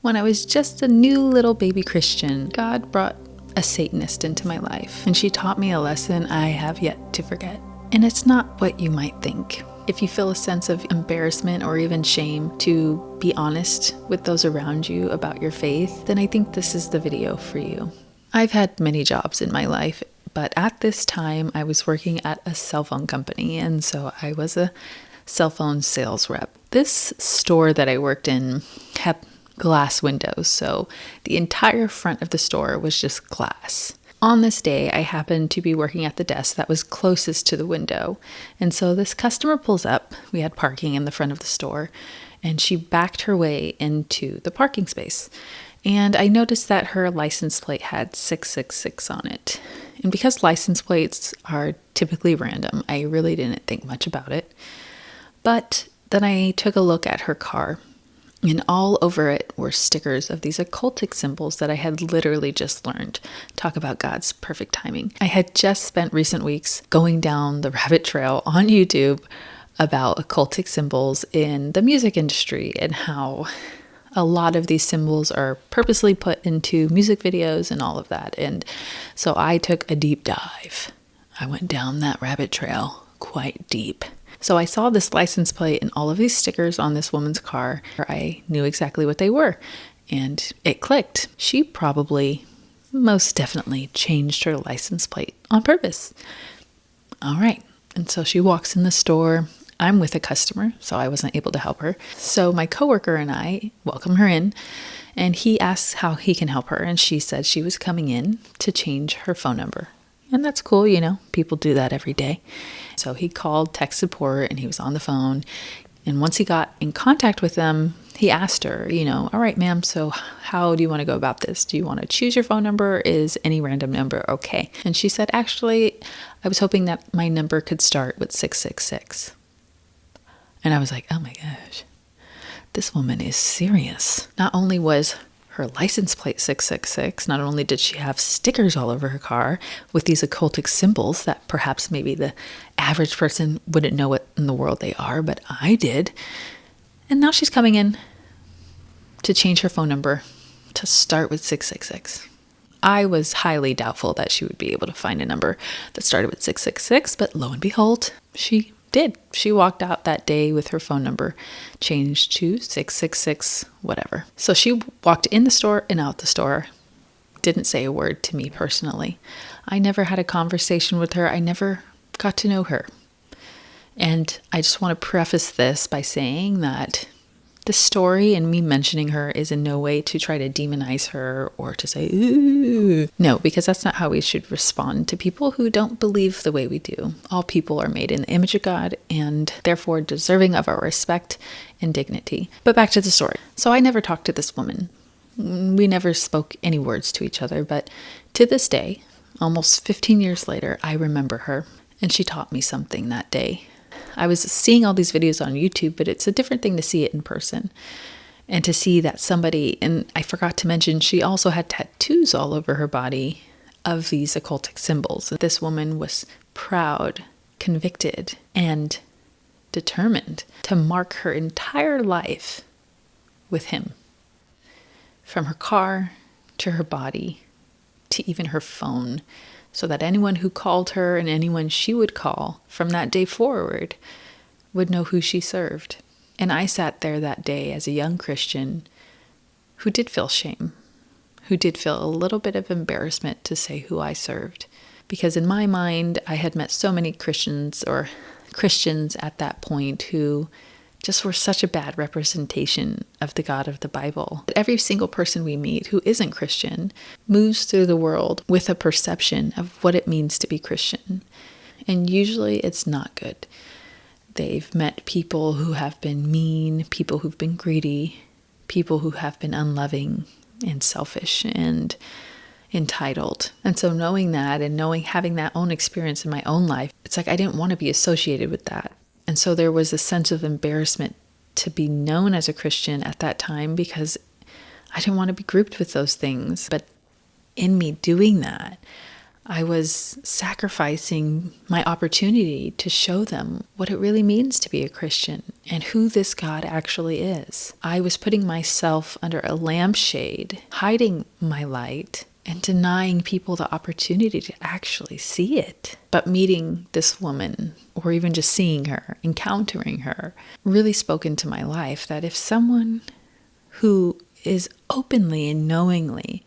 When I was just a new little baby Christian, God brought a Satanist into my life, and she taught me a lesson I have yet to forget. And it's not what you might think. If you feel a sense of embarrassment or even shame to be honest with those around you about your faith, then I think this is the video for you. I've had many jobs in my life, but at this time I was working at a cell phone company, and so I was a cell phone sales rep. This store that I worked in had glass windows, so the entire front of the store was just glass. On this day, I happened to be working at the desk that was closest to the window, and so this customer pulls up. We had parking in the front of the store, and she backed her way into the parking space. And I noticed that her license plate had 666 on it. And because license plates are typically random, I really didn't think much about it. But then I took a look at her car, and all over it were stickers of these occultic symbols that I had literally just learned. Talk about God's perfect timing. I had just spent recent weeks going down the rabbit trail on YouTube about occultic symbols in the music industry and how a lot of these symbols are purposely put into music videos and all of that. And so I took a deep dive. I went down that rabbit trail quite deep. So I saw this license plate and all of these stickers on this woman's car. I knew exactly what they were, and it clicked. She probably, most definitely, changed her license plate on purpose. All right, and so she walks in the store. I'm with a customer, so I wasn't able to help her. So my coworker and I welcome her in, and he asks how he can help her, and she said she was coming in to change her phone number. And that's cool, people do that every day. So he called tech support and he was on the phone. And once he got in contact with them, he asked her, all right, ma'am, so how do you want to go about this? Do you want to choose your phone number? Is any random number okay? And she said, actually, I was hoping that my number could start with 666. And I was like, oh my gosh, this woman is serious. Not only was her license plate 666. Not only did she have stickers all over her car with these occultic symbols that perhaps maybe the average person wouldn't know what in the world they are, but I did. And now she's coming in to change her phone number to start with 666. I was highly doubtful that she would be able to find a number that started with 666, but lo and behold, she did. She walked out that day with her phone number changed to 666 whatever. So she walked in the store and out the store, didn't say a word to me personally. I never had a conversation with her. I never got to know her. And I just want to preface this by saying that the story and me mentioning her is in no way to try to demonize her or to say, ooh. No, because that's not how we should respond to people who don't believe the way we do. All people are made in the image of God and therefore deserving of our respect and dignity. But back to the story. So I never talked to this woman. We never spoke any words to each other, but to this day, almost 15 years later, I remember her, and she taught me something that day. I was seeing all these videos on YouTube, but it's a different thing to see it in person. And to see that somebody, and I forgot to mention, she also had tattoos all over her body of these occultic symbols. This woman was proud, convicted, and determined to mark her entire life with him. From her car to her body to even her phone, so that anyone who called her and anyone she would call from that day forward would know who she served. And I sat there that day as a young Christian who did feel shame, who did feel a little bit of embarrassment to say who I served. Because in my mind, I had met so many Christians at that point who just were such a bad representation of the God of the Bible. Every single person we meet who isn't Christian moves through the world with a perception of what it means to be Christian. And usually it's not good. They've met people who have been mean, people who've been greedy, people who have been unloving and selfish and entitled. And so knowing that and having that own experience in my own life, it's like I didn't want to be associated with that. And so there was a sense of embarrassment to be known as a Christian at that time because I didn't want to be grouped with those things. But in me doing that, I was sacrificing my opportunity to show them what it really means to be a Christian and who this God actually is. I was putting myself under a lampshade, hiding my light, and denying people the opportunity to actually see it. But meeting this woman, or even just seeing her, encountering her, really spoke into my life that if someone who is openly and knowingly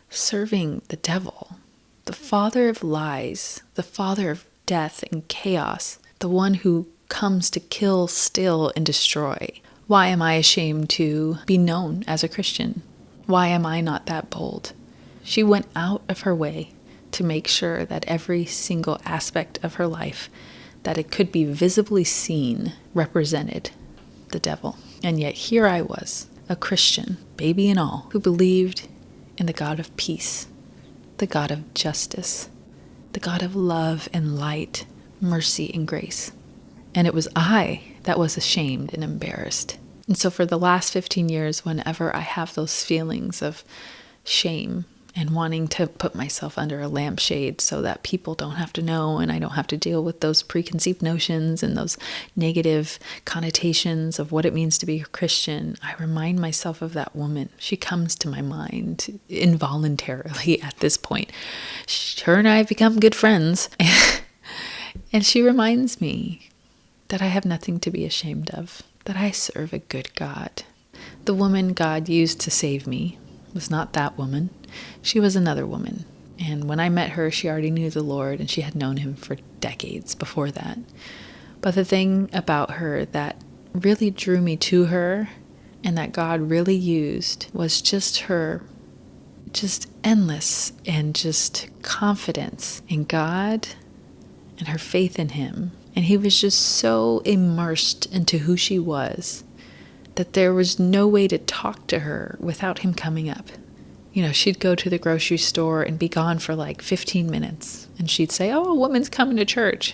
serving the devil, the father of lies, the father of death and chaos, the one who comes to kill, steal, and destroy, why am I ashamed to be known as a Christian? Why am I not that bold? She went out of her way to make sure that every single aspect of her life, that it could be visibly seen, represented the devil. And yet here I was, a Christian, baby and all, who believed in the God of peace, the God of justice, the God of love and light, mercy and grace. And it was I that was ashamed and embarrassed. And so for the last 15 years, whenever I have those feelings of shame and wanting to put myself under a lampshade so that people don't have to know and I don't have to deal with those preconceived notions and those negative connotations of what it means to be a Christian, I remind myself of that woman. She comes to my mind involuntarily at this point. Her and I have become good friends. And she reminds me that I have nothing to be ashamed of, that I serve a good God. The woman God used to save me was not that woman. She was another woman. And when I met her, she already knew the Lord and she had known him for decades before that. But the thing about her that really drew me to her and that God really used was just her just endless and just confidence in God and her faith in him. And he was just so immersed into who she was that there was no way to talk to her without him coming up. You know, she'd go to the grocery store and be gone for like 15 minutes. And she'd say, "Oh, a woman's coming to church."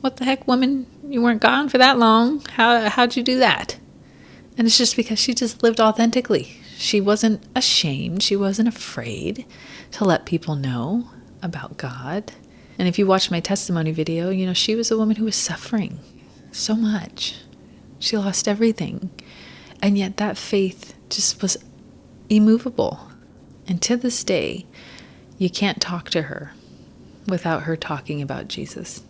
"What the heck, woman? You weren't gone for that long. How'd you do that?" And it's just because she just lived authentically. She wasn't ashamed. She wasn't afraid to let people know about God. And if you watch my testimony video, you know, she was a woman who was suffering so much. She lost everything. And yet that faith just was immovable. And to this day, you can't talk to her without her talking about Jesus.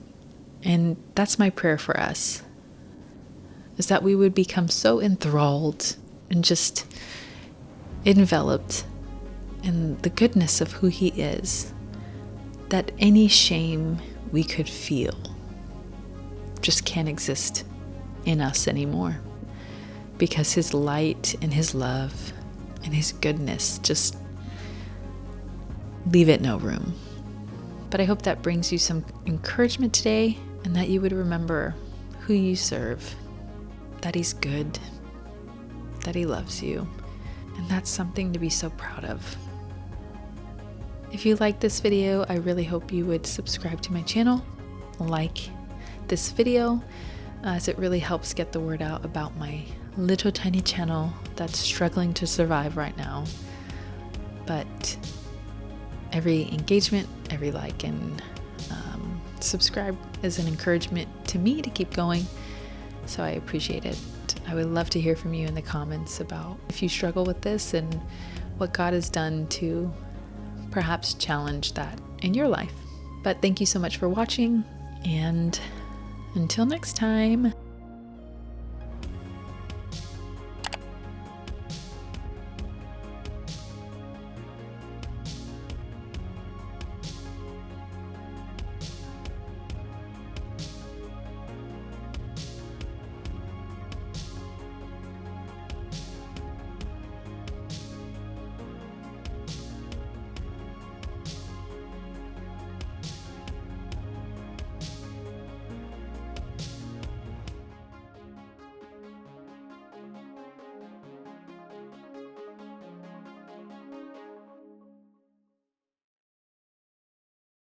And that's my prayer for us, is that we would become so enthralled and just enveloped in the goodness of who he is, that any shame we could feel just can't exist in us anymore, because his light and his love and his goodness just leave it no room. But I hope that brings you some encouragement today, and that you would remember who you serve, that he's good, that he loves you, and that's something to be so proud of. If you like this video, I really hope you would subscribe to my channel, like this video, as it really helps get the word out about my little tiny channel that's struggling to survive right now. But every engagement, every like and subscribe is an encouragement to me to keep going, so I appreciate it. I would love to hear from you in the comments about if you struggle with this and what God has done to perhaps challenge that in your life. But thank you so much for watching, and until next time.